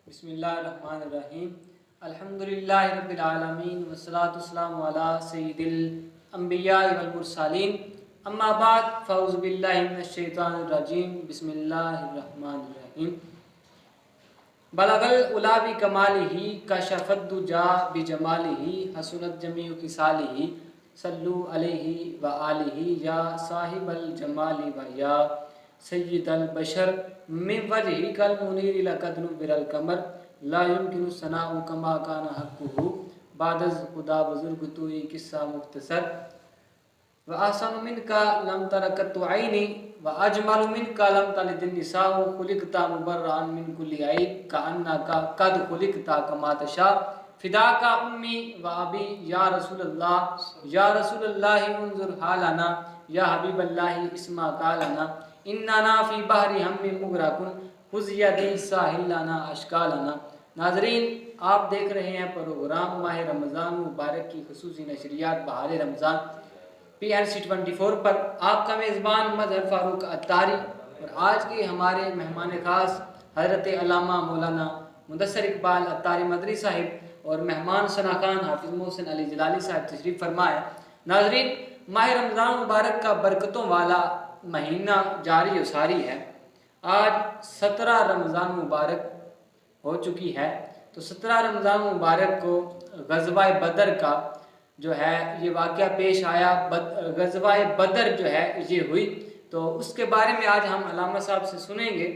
بسم اللہ الرحمن الرحیم الحمدللہ رب العالمین والصلاة والسلام علی سید الانبیاء والمرسلین اما بعد فاعوذ باللہ من الشیطان الرجیم بسم اللہ الرحمن الرحیم بلغ العلا بکمالہ کشف الدجا بجمالہ حسنت جمیع خصالہ صلو علیہ وآلہ یا صاحب الجمال و یا سید البشر من وجهك المنیر لقد نور القمر لا يمكن الثناء كما كان حقه بعد از خدا بزرگ توئی قصہ مختصر واحسن منك لم تركت عینی واجمل منك لم تلد النساء خلقت مبرئا من كل عیب كأنك قد خلقت كما تشاء فداك امی وابی یا رسول اللہ انظر حالنا یا حبیب اللہ اسمع قالنا اننا فی بحر ہم مغرقون خذ یدی ساحل لنا اشکالنا۔ ناظرین، آپ دیکھ رہے ہیں پروگرام ماہ رمضان مبارک کی خصوصی نشریات بہار رمضان PNC 24 پر۔ آپ کا میزبان مظہر فاروق عطاری، اور آج کے ہمارے مہمان خاص حضرت علامہ مولانا مدثر اقبال عطاری مدنی صاحب اور مہمان ثناخان حافظ محسن علی جلالی صاحب تشریف فرمائے۔ ناظرین، ماہ رمضان مبارک کا برکتوں والا مہینہ جاری و ساری ہے۔ آج 17 رمضان مبارک ہو چکی ہے، تو 17 رمضان مبارک کو غزوہ بدر کا جو ہے یہ واقعہ پیش آیا۔ غزوہ بدر جو ہے یہ ہوئی، تو اس کے بارے میں آج ہم علامہ صاحب سے سنیں گے۔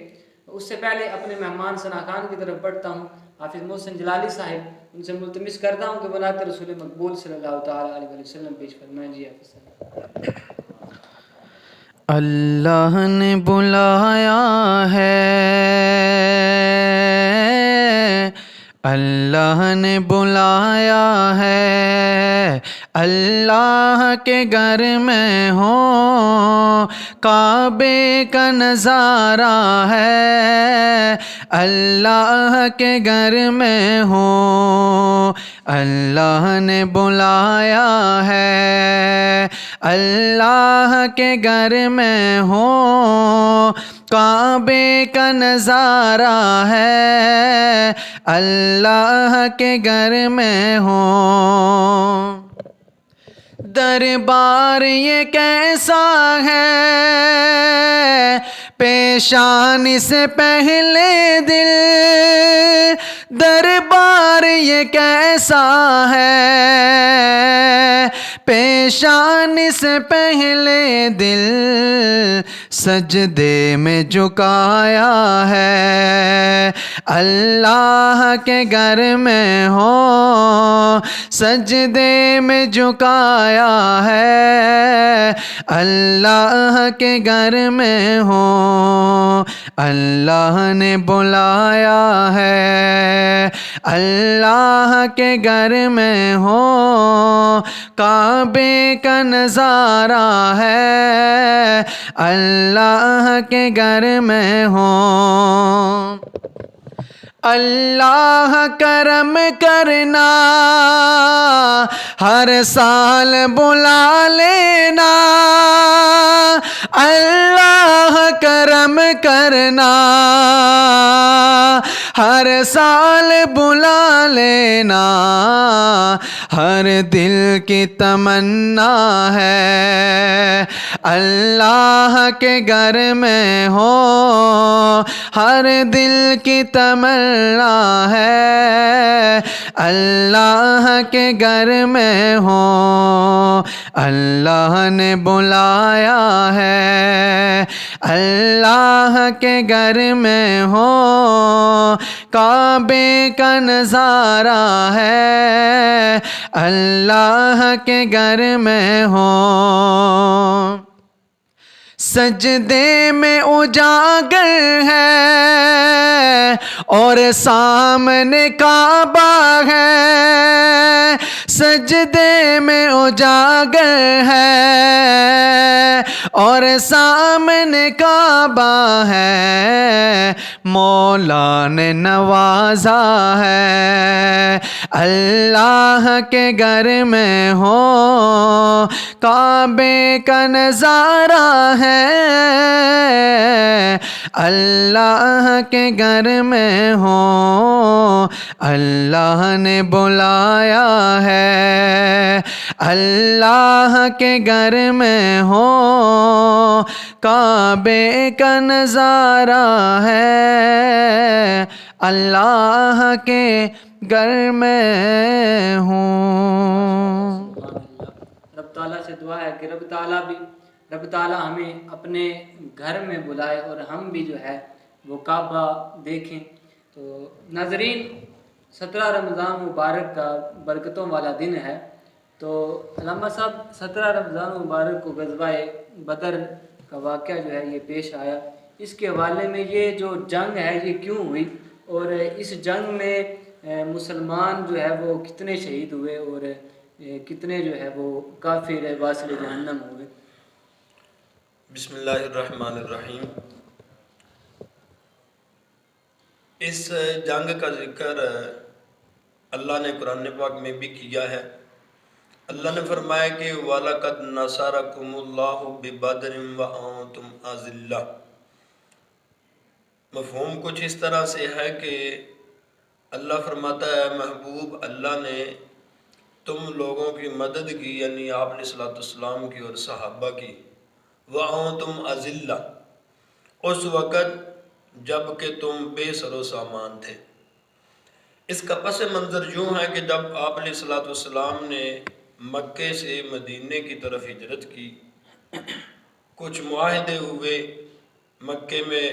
اس سے پہلے اپنے مہمان ثناخان کی طرف بڑھتا ہوں۔ حافظ محسن جلالی صاحب، ان سے ملتمس کرتا ہوں کہ بنات رسول مقبول صلی اللہ تعالیٰ علیہ وسلم پیش فرمائیں۔ جی حافظ صاحب۔ اللہ نے بلایا ہے، اللہ نے بلایا ہے، اللہ کے گھر میں ہو کعبے کا نظارہ ہے، اللہ کے گھر میں ہو اللہ نے بلایا ہے، اللہ کے گھر میں ہو کعبے کا نظارہ ہے، اللہ کے گھر میں ہو۔ دربار یہ کیسا ہے، پیشانی سے پہلے دل، دربار یہ کیسا ہے، پیشانی سے پہلے دل سجدے میں جھکایا ہے، اللہ کے گھر میں ہو سجدے میں جھکایا ہے، اللہ کے گھر میں ہو اللہ نے بلایا ہے، اللہ کے گھر میں ہو کعبے کا نظارہ ہے، اللہ کے گھر میں ہو۔ اللہ کرم کرنا ہر سال بلا لینا، اللہ کرم کرنا ہر سال بلا لینا، ہر دل کی تمنا ہے، اللہ کے گھر میں ہو ہر دل کی تمنا ہے، اللہ کے گھر میں ہو اللہ نے بلایا ہے، اللہ کے گھر میں ہو کعبے کا نظارہ ہے، اللہ کے گھر میں ہو۔ سجدے میں اجاگر ہے اور سامنے کعبہ ہے، سجدے میں اجاگر ہے اور سامنے کعبہ ہے، مولا نے نوازا ہے، اللہ کے گھر میں ہو کعبے کا نظارہ ہے، اللہ کے گھر میں ہوں اللہ نے بلایا ہے، اللہ کے گھر میں ہو کعبے کا نظارہ ہے، اللہ کے گھر میں ہوں۔ سبحان اللہ۔ رب تعالیٰ سے دعا ہے کہ رب تعالیٰ ہمیں اپنے گھر میں بلائے اور ہم بھی جو ہے وہ کعبہ دیکھیں۔ تو ناظرین، 17 رمضان مبارک کا برکتوں والا دن ہے۔ تو علامہ صاحب، 17 رمضان مبارک کو غزوہ بدر کا واقعہ جو ہے یہ پیش آیا، اس کے حوالے میں یہ جو جنگ ہے یہ کیوں ہوئی، اور اس جنگ میں مسلمان جو ہے وہ کتنے شہید ہوئے اور کتنے جو ہے وہ کافر واصل جہنم ہوئے؟ بسم اللہ الرحمن الرحیم۔ اس جنگ کا ذکر اللہ نے قرآن پاک میں بھی کیا ہے۔ اللہ نے فرمایا کہ وَلَقَدْ نَصَرَكُمُ اللَّهُ بِبَدْرٍ وَأَنْتُمْ أَذِلَّةٌ۔ مفہوم کچھ اس طرح سے ہے کہ اللہ فرماتا ہے محبوب، اللہ نے تم لوگوں کی مدد کی، یعنی آپ علیہ السلام کی اور صحابہ کی، وَأَنْتُمْ أَذِلَّةٌ، اس وقت جب کہ تم بے سر و سامان تھے۔ اس کا پس منظر یوں ہے کہ جب آپ علیہ السلام نے مکے سے مدینے کی طرف ہجرت کی، کچھ معاہدے ہوئے مکے میں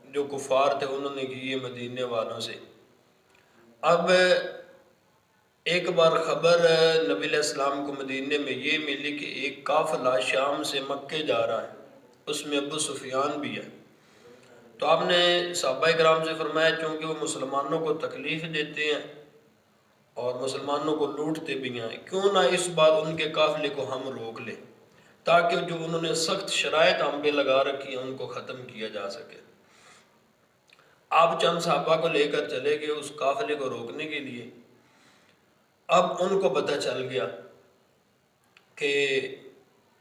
جو کفار تھے انہوں نے کیے مدینے والوں سے۔ اب ایک بار خبر نبی علیہ السلام کو مدینے میں یہ ملی کہ ایک قافلہ شام سے مکے جا رہا ہے، اس میں ابو سفیان بھی ہے۔ تو آپ نے صحابہ کرام سے فرمایا چونکہ وہ مسلمانوں کو تکلیف دیتے ہیں اور مسلمانوں کو لوٹتے بھی ہیں، کیوں نہ اس بار ان کے قافلے کو ہم روک لیں تاکہ جو انہوں نے سخت شرائط ہم پہ لگا رکھی ہیں ان کو ختم کیا جا سکے۔ آپ چند صحابہ کو لے کر چلے گئے اس قافلے کو روکنے کے لیے۔ اب ان کو پتہ چل گیا کہ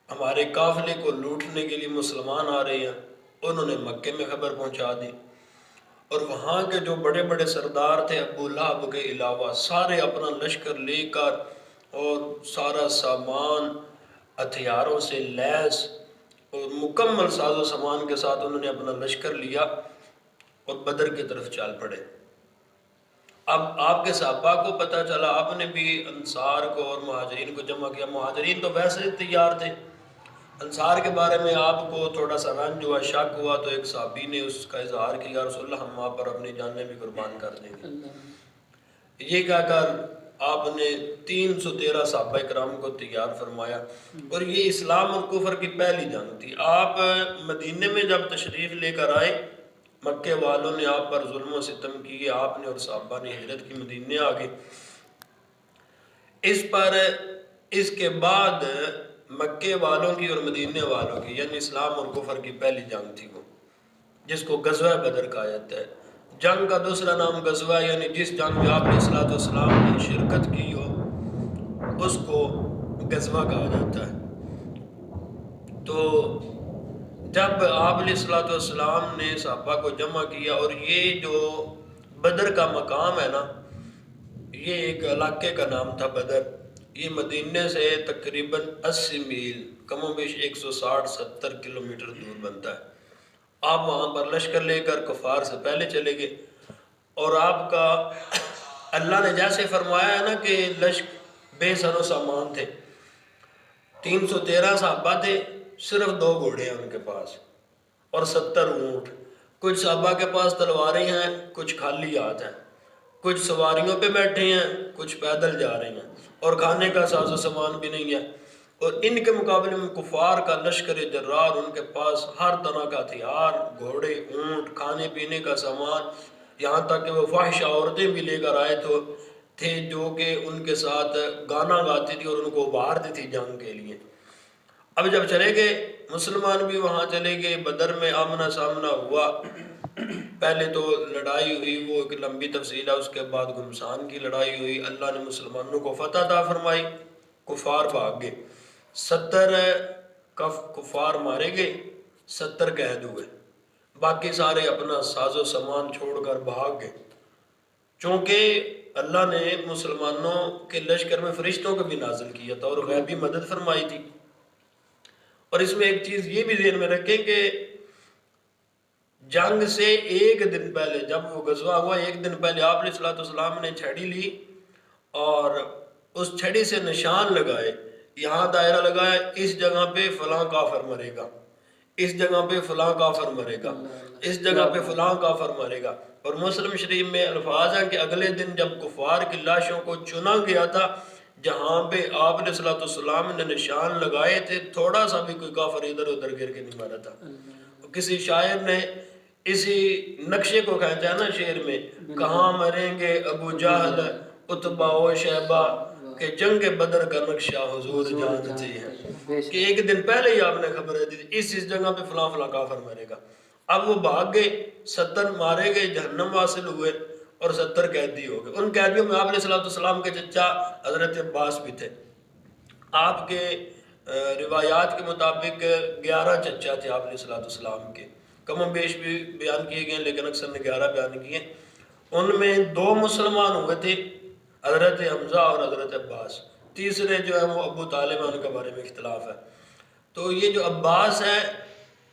ہمارے قافلے کو لوٹنے کے لیے مسلمان آ رہے ہیں، انہوں نے مکے میں خبر پہنچا دی، اور وہاں کے جو بڑے بڑے سردار تھے ابو لہب کے علاوہ سارے اپنا لشکر لے کر اور سارا سامان ہتھیاروں سے لیس اور مکمل ساز و سامان کے ساتھ انہوں نے اپنا لشکر لیا اور بدر کی طرف چال پڑے۔ اب آپ کے صحابہ کو پتہ چلا، آپ نے بھی انصار کو اور مہاجرین کو جمع کیا۔ مہاجرین تو ویسے تیار تھے، انصار کے بارے میں آپ کو تھوڑا سا رنج ہوا، شک ہوا، تو ایک صحابی نے اس کا اظہار کیا، یا رسول اللہ ہم آپ پر اپنی جانیں بھی قربان کر دیں گے۔ یہ کہہ کر آپ نے 313 صحابہ کرام کو تیار فرمایا، اور یہ اسلام اور کفر کی پہلی جنگ تھی۔ آپ مدینے میں جب تشریف لے کر آئے، مکے والوں نے آپ پر ظلم و ستم کیے، آپ نے اور صحابہ نے ہجرت کی، مدینے آگے۔ اس کے بعد مکے والوں کی اور مدینے والوں کی، یعنی اسلام اور کفر کی پہلی جنگ تھی وہ، جس کو غزوہ بدر کہا جاتا ہے۔ جنگ کا دوسرا نام غزوہ، یعنی جس جنگ میں آپ علیہ السلام نے شرکت کی ہو اس کو غزوہ کہا جاتا ہے۔ تو جب آپ علیہ السلام نے صحابہ کو جمع کیا، اور یہ جو بدر کا مقام ہے نا، یہ ایک علاقے کا نام تھا بدر، یہ مدینے سے تقریباً 80 میل، کم و بیش 160-70 کلومیٹر دور بنتا ہے۔ آپ وہاں پر لشکر لے کر کفار سے پہلے چلے گئے، اور آپ کا اللہ نے جیسے فرمایا ہے نا کہ لشکر بے سر و سامان تھے، 313 صحابہ تھے، صرف 2 گھوڑے ہیں ان کے پاس اور 70 اونٹ۔ کچھ صحابہ کے پاس تلواریں ہیں، کچھ خالی ہاتھ ہیں، کچھ سواریوں پہ بیٹھے ہیں، کچھ پیدل جا رہے ہیں، اور کھانے کا ساز و سامان بھی نہیں ہے۔ اور ان کے مقابلے میں کفار کا لشکر جرار، ان کے پاس ہر طرح کا ہتھیار، گھوڑے، اونٹ، کھانے پینے کا سامان، یہاں تک کہ وہ فاحش عورتیں بھی لے کر آئے تھے جو کہ ان کے ساتھ گانا گاتی تھی اور ان کو ابھارتی تھی جنگ کے لیے۔ اب جب چلے گئے، مسلمان بھی وہاں چلے گئے، بدر میں آمنا سامنا ہوا۔ پہلے تو لڑائی ہوئی، وہ ایک لمبی تفصیل ہے، اس کے بعد گھمسان کی لڑائی ہوئی، اللہ نے مسلمانوں کو فتح عطا فرمائی، کفار بھاگ گئے، 70 کفار مارے گئے، 70 قید ہوئے، باقی سارے اپنا ساز و سامان چھوڑ کر بھاگ گئے۔ چونکہ اللہ نے مسلمانوں کے لشکر میں فرشتوں کو بھی نازل کیا تھا اور غیبی مدد فرمائی تھی. اور اس میں ایک چیز یہ بھی ذہن میں رکھیں کہ جنگ سے ایک دن پہلے جب وہ غزوہ ہوا، ایک دن پہلے آپ علیہ الصلوۃ والسلام نے چھڑی لی اور اس چھڑی سے نشان لگائے، یہاں دائرہ لگایا، اس جگہ پہ فلاں کافر مرے گا، اس جگہ پہ فلاں کافر مرے گا، اس جگہ پہ فلاں کافر مرے گا. اور مسلم شریف میں الفاظ ہیں کہ اگلے دن جب کفار کی لاشوں کو چنا گیا تھا، جہاں پہ آپ علیہ الصلوۃ والسلام نے نشان لگائے تھے، تھوڑا سا بھی کوئی کافر ادھر ادھر گر کے نہیں مارا تھا. کسی شاعر نے اسی نقشے کو کہتا ہے نا شعر میں، کہاں مریں گے ابو جہل اتبا و شیبہ، کہ جنگ بدر کا نقشہ حضور جانتے ہیں. کہ ایک دن پہلے ہی آپ نے خبر دی تھی اس جگہ پہ فلاں فلاں کافر مرے گا. اب وہ بھاگ گئے، 70 مارے گئے، جہنم واصل ہوئے اور 70 قیدی ہو گئے. ان قیدیوں میں آپ علیہ السلام کے چچا حضرت عباس بھی تھے. آپ کے روایات کے مطابق 11 چچا تھے آپ علیہ السلام کے، کم و بیش بھی بیان کیے گئے لیکن اکثر نے 11 بیان کیے. ان میں 2 مسلمان ہوئے تھے، حضرت حمزہ اور حضرت عباس. تیسرے جو ہے وہ ابو طالب ہیں، ان کے بارے میں اختلاف ہے. تو یہ جو عباس ہے،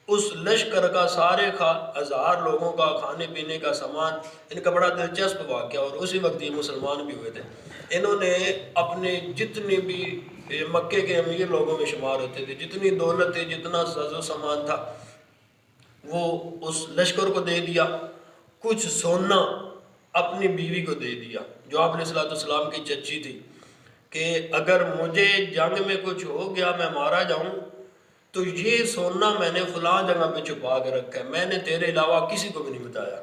اس لشکر کا سارے 1000 لوگوں کا کھانے پینے کا سامان، ان کا بڑا دلچسپ واقعہ، اور اسی وقت یہ مسلمان بھی ہوئے تھے. انہوں نے اپنے جتنی بھی مکے کے امیر لوگوں میں شمار ہوتے تھے، جتنی دولت تھی، جتنا ساز و سامان تھا، وہ اس لشکر کو دے دیا. کچھ سونا اپنی بیوی کو دے دیا جو آپ علیہ السلام کی چچی تھی، کہ اگر مجھے جنگ میں کچھ ہو گیا، میں مارا جاؤں، تو یہ سونا میں نے فلاں جگہ پہ چھپا کے رکھا ہے، میں نے تیرے علاوہ کسی کو بھی نہیں بتایا.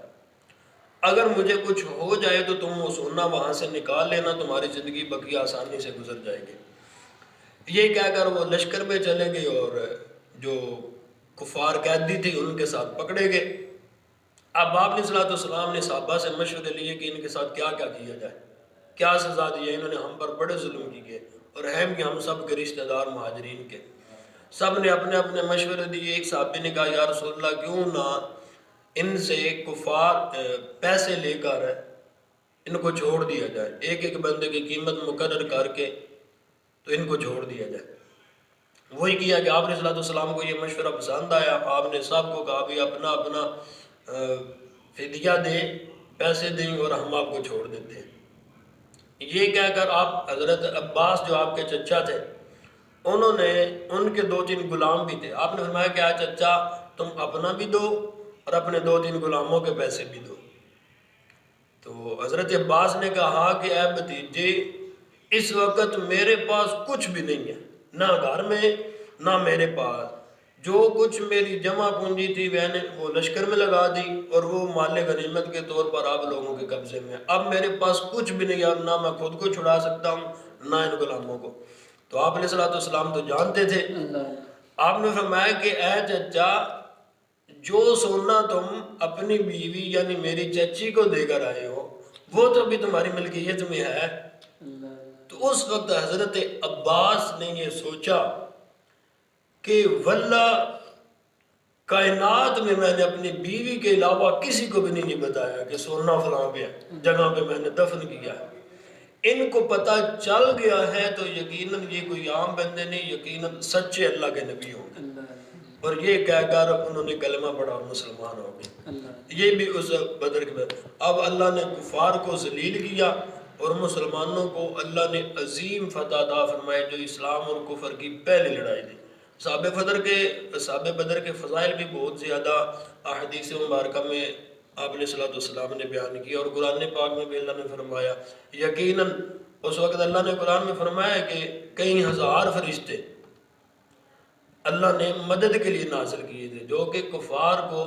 اگر مجھے کچھ ہو جائے تو تم وہ سونا وہاں سے نکال لینا، تمہاری زندگی بقیہ آسانی سے گزر جائے گی. یہ کہہ کر وہ لشکر میں چلے گئے اور جو کفار قیدی تھی ان کے ساتھ پکڑے گئے. اب آپ علیہ السلام نے صحابہ سے مشورے لیے کہ ان کے ساتھ کیا کیا جائے، کیا سزا دی ہے. انہوں نے ہم پر بڑے ظلم کیے اور ہیں کہ ہم سب کے رشتہ دار مہاجرین کے. سب نے اپنے اپنے مشورے دیے. ایک صحابی نے کہا یا رسول اللہ کیوں نہ ان سے کفار پیسے لے کر ان کو چھوڑ دیا جائے، ایک ایک بندے کی قیمت مقرر کر کے تو ان کو چھوڑ دیا جائے. وہی کیا کہ آپ علیہ السلام کو یہ مشورہ پسند آیا. آپ نے سب کو کہا بھی اپنا اپنا فدیہ دیں، پیسے دیں اور ہم آپ کو چھوڑ دیتے ہیں. یہ کہہ کر آپ حضرت عباس جو آپ کے چچا تھے، انہوں نے ان کے 2-3 غلام بھی تھے. آپ نے فرمایا کہ آج چچا تم اپنا بھی دو اور اپنے 2-3 غلاموں کے پیسے بھی دو. تو حضرت عباس نے کہا کہ اے بھتیجے، اس وقت میرے پاس کچھ بھی نہیں ہے، نہ گھر میں نہ میرے پاس. جو کچھ میری جمع پونجی تھی میں نے وہ لشکر میں لگا دی اور وہ مال غنیمت کے طور پر آپ لوگوں کے قبضے میں. اب میرے پاس کچھ بھی نہیں ہے، نہ میں خود کو چھڑا سکتا ہوں نہ ان غلاموں کو. تو آپ علیہ السلام تو جانتے تھے. آپ نے فرمایا کہ اے چچا، جو سونا تم اپنی بیوی یعنی میری چچی کو دے کر آئے ہو وہ تو ابھی تمہاری ملکیت میں ہے. تو اس وقت حضرت عباس نے یہ سوچا کہ واللہ کائنات میں نے اپنی بیوی کے علاوہ کسی کو بھی نہیں بتایا کہ سونا فلاں پہ جگہ پہ میں نے دفن کیا ہے. ان کو پتہ چل گیا ہے تو یقیناً یہ کوئی عام بندے نہیں، یقیناً سچے اللہ کے نبی ہوں گے. اور یہ کہہ کر انہوں نے کلمہ پڑھا اور مسلمان ہو گئے. یہ بھی اس بدر کے بعد اب اللہ نے کفار کو ذلیل کیا اور مسلمانوں کو اللہ نے عظیم فتح عطا فرمائے، جو اسلام اور کفر کی پہلی لڑائی تھی. صحابہ بدر کے فضائل بھی بہت زیادہ احادیث مبارکہ میں آپ علیہ السلام نے بیان کیا، اور قرآن پاک میں بھی اللہ نے فرمایا. یقیناً اس وقت اللہ نے قرآن میں فرمایا کہ کئی ہزار فرشتے اللہ نے مدد کے لیے نازل کیے تھے جو کہ کفار کو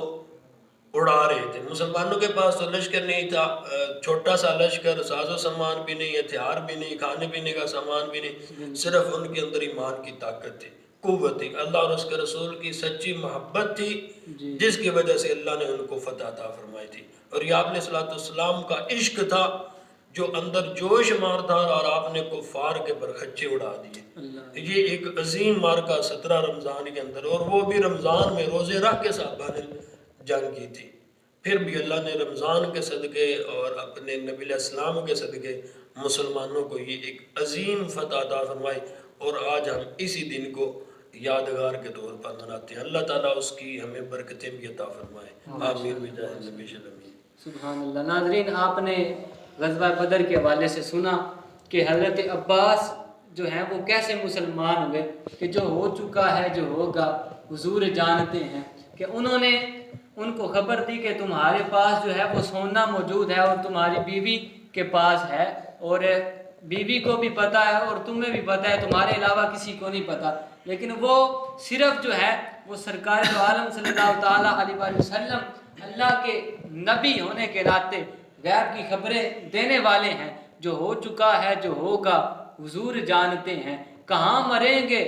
اڑا رہے تھے. مسلمانوں کے پاس تو لشکر نہیں تھا، چھوٹا سا لشکر، ساز و سامان بھی نہیں، ہتھیار بھی نہیں، کھانے پینے کا سامان بھی نہیں، صرف ان کے اندر ایمان کی طاقت تھی، قوت تھی، اللہ اور اس کے رسول کی سچی محبت تھی، جس کی وجہ سے اللہ نے ان کو فتح عطا فرمائی تھی. اور یہ آپ علیہ السلام کا عشق تھا جو اندر جوش مار تھا، اور آپ نے کفار کے پرخچے اڑا دیے. یہ ایک عظیم مارکہ 17 رمضان کے اندر، اور وہ بھی رمضان میں روزے رکھ کے صحابہ نے جنگ کی تھی. پھر بھی اللہ نے رمضان کے صدقے اور اپنے نبی علیہ السلام کے صدقے مسلمانوں کو یہ ایک عظیم فتح عطا فرمائی، اور آج ہم اسی دن کو یادگار کے طور پر مناتے ہیں۔ اللہ تعالیٰ اس کی ہمیں برکتیں بھی عطا فرمائے، آمین بجاہ نبی صلی اللہ علیہ وسلم۔ سبحان اللہ۔ ناظرین، آپ نے غزوہ بدر کے حوالے سے سنا کہ حضرت عباس جو ہیں وہ کیسے مسلمان ہوئے، کہ جو ہو چکا ہے جو ہوگا حضور جانتے ہیں، کہ انہوں نے ان کو خبر دی کہ تمہارے پاس جو ہے وہ سونا موجود ہے اور تمہاری بیوی کے پاس ہے، اور بیوی کو بھی پتہ ہے اور تمہیں بھی پتہ ہے، تمہارے علاوہ کسی کو نہیں پتہ، لیکن وہ صرف جو ہے وہ سرکار دو عالم صلی اللہ تعالیٰ علیہ وآلہ وسلم اللہ کے نبی ہونے کے ناطے غیب کی خبریں دینے والے ہیں۔ جو ہو چکا ہے جو ہوگا حضور جانتے ہیں۔ کہاں مریں گے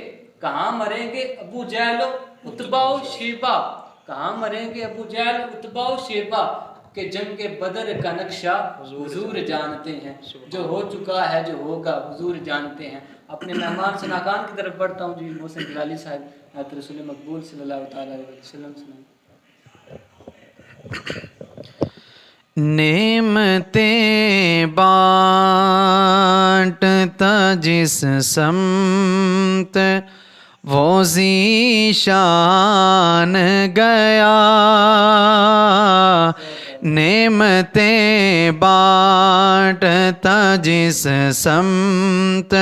ابو جہل و عتبہ و شیبہ، کہاں مریں گے ابو جہل عتبہ و شیبہ، کہ جنگ بدر کا نقشہ حضور جانتے ہیں۔ جو ہو چکا ہے جو ہوگا حضور جانتے ہیں۔ اپنے مہمان شناخان کی طرف بڑھتا ہوں۔ جی محسن جلالی صاحب حضرت رسول مقبول صلی اللہ تعالیٰ علیہ وسلم سنائیں۔ نعمتیں بانٹتا جس سمت وہ ذیشان گیا، نعمتیں بانٹتا جس سمت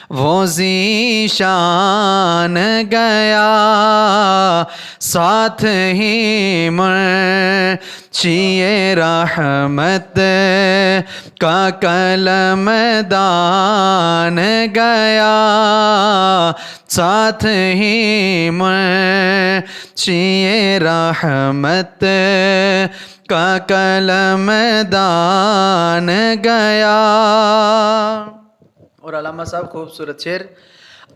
وہ ذیشان گیا، ساتھ ہی مرچی رحمت کا قلم دان گیا، ساتھ ہی مرچی رحمت کا قلم دان گیا۔ اور علامہ صاحب خوبصورت شعر،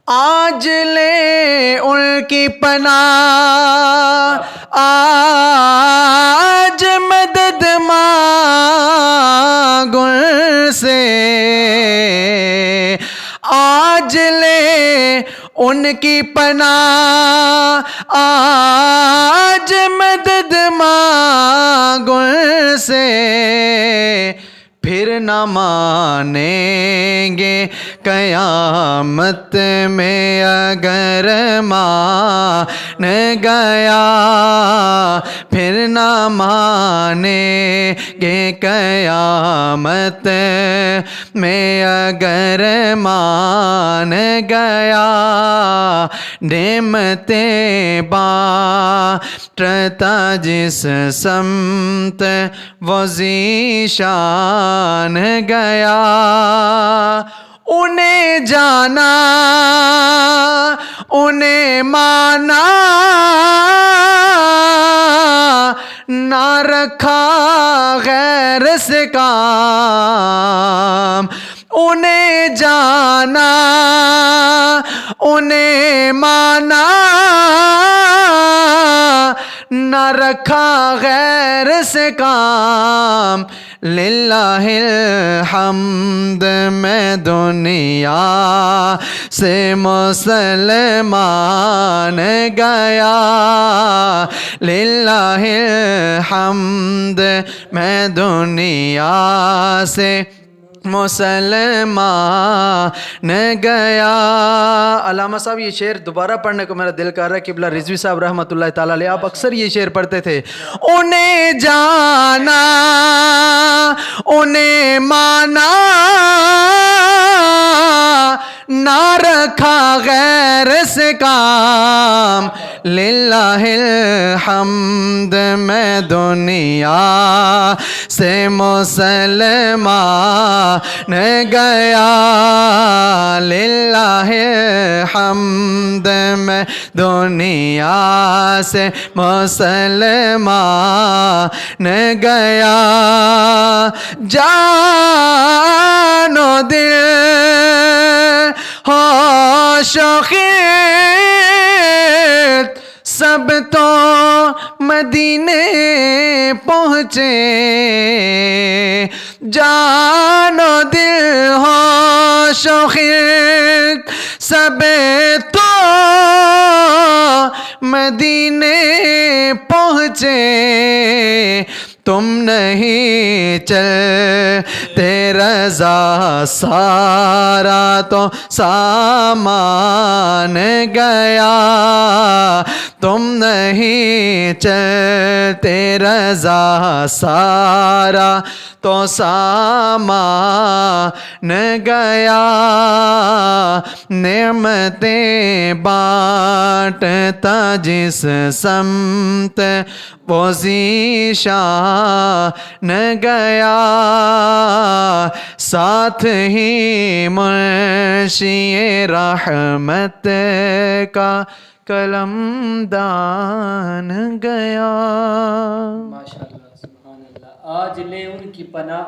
آج لے ان کی پناہ، آج مدد مانگ ان سے، آج لے ان کی پناہ، آج مدد مانگ ان سے، پھر نہ مانیں گے قیامت میں اگر مان گیا، پھر نہ مانیں گے قیامت میں اگر مان گیا، نعمتیں بانٹتا جس سمت وہ ذیشان گیا، انہیں جانا انہیں مانا نہ رکھا غیر سے کام، انہیں جانا انہیں مانا نہ رکھا غیر سے کام، للہ الحمد میں دنیا سے مسلمان گیا، للہ الحمد میں دنیا سے مسلمان گیا۔ علامہ صاحب یہ شعر دوبارہ پڑھنے کو میرا دل کر رہا ہے، قبلہ رضوی صاحب رحمۃ اللہ تعالیٰ علیہ آپ اکثر یہ شعر پڑھتے تھے، انہیں جانا انہیں مانا نہ رکھا غیر سے کام، للہ الحمد میں دنیا سے مسلمان گیا، للہ الحمد میں دنیا سے مسلمان گیا، جان و دل ہوش و خیت سب تو مدینے پہنچے، جان و دل ہوش و خیت سب تو مدینے پہنچے، تم نہیں چلتے رضا سارا تو سامان گیا تم نہیں چلتے رضا سارا تو سامان گیا نعمتیں بانٹتا جس سمت وہ ذیشان گیا ساتھ ہی منشی رحمت کا قلم دان گیا. ماشاءاللہ سبحان اللہ. آج لے ان کی پناہ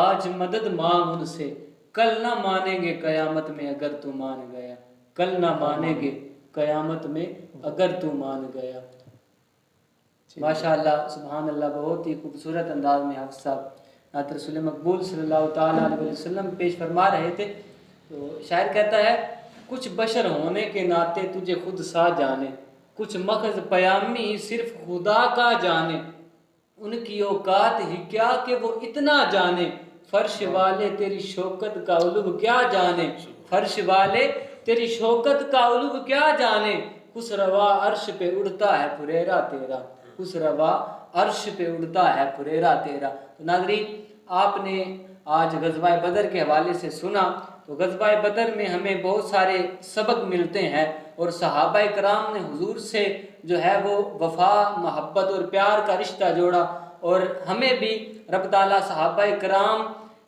آج مدد مانگ ان سے کل نہ مانیں گے قیامت میں اگر تو مان گیا کل نہ مانیں گے قیامت میں اگر تو مان گیا. ماشاءاللہ سبحان اللہ. بہت ہی خوبصورت انداز میں حافظ صاحب نعت رسول مقبول صلی اللہ تعالیٰ علیہ وسلم پیش فرما رہے تھے. تو شاعر کہتا ہے کچھ بشر ہونے کے ناطے تجھے خود سا جانے کچھ مخض پیامی صرف خدا کا جانے ان کی اوقات ہی کیا کہ وہ اتنا جانے فرش والے تیری شوکت کا علو کیا جانے فرش والے تیری شوکت کا علو کیا جانے خسروا عرش پہ اڑتا ہے پھریرا تیرا خسروا عرش پہ اڑتا ہے پھریرا تیرا. تو ناظرین آپ نے آج غزوہ بدر کے حوالے سے سنا. تو غزوہ بدر میں ہمیں بہت سارے سبق ملتے ہیں اور صحابہ کرام نے حضور سے جو ہے وہ وفا محبت اور پیار کا رشتہ جوڑا اور ہمیں بھی رب تعالیٰ صحابہ کرام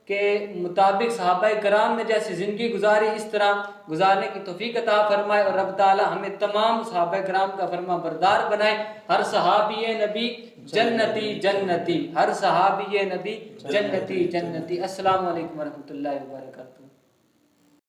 کے مطابق صحابہ کرام نے جیسی زندگی گزاری اس طرح گزارنے کی توفیق عطا فرمائے اور رب تعالیٰ ہمیں تمام صحابہ کرام کا فرما بردار بنائے. ہر صحابی نبی جنتی جنتی ہر صحابی نبی جنتی جنتی. السلام علیکم ورحمۃ اللہ وبرکاتہ.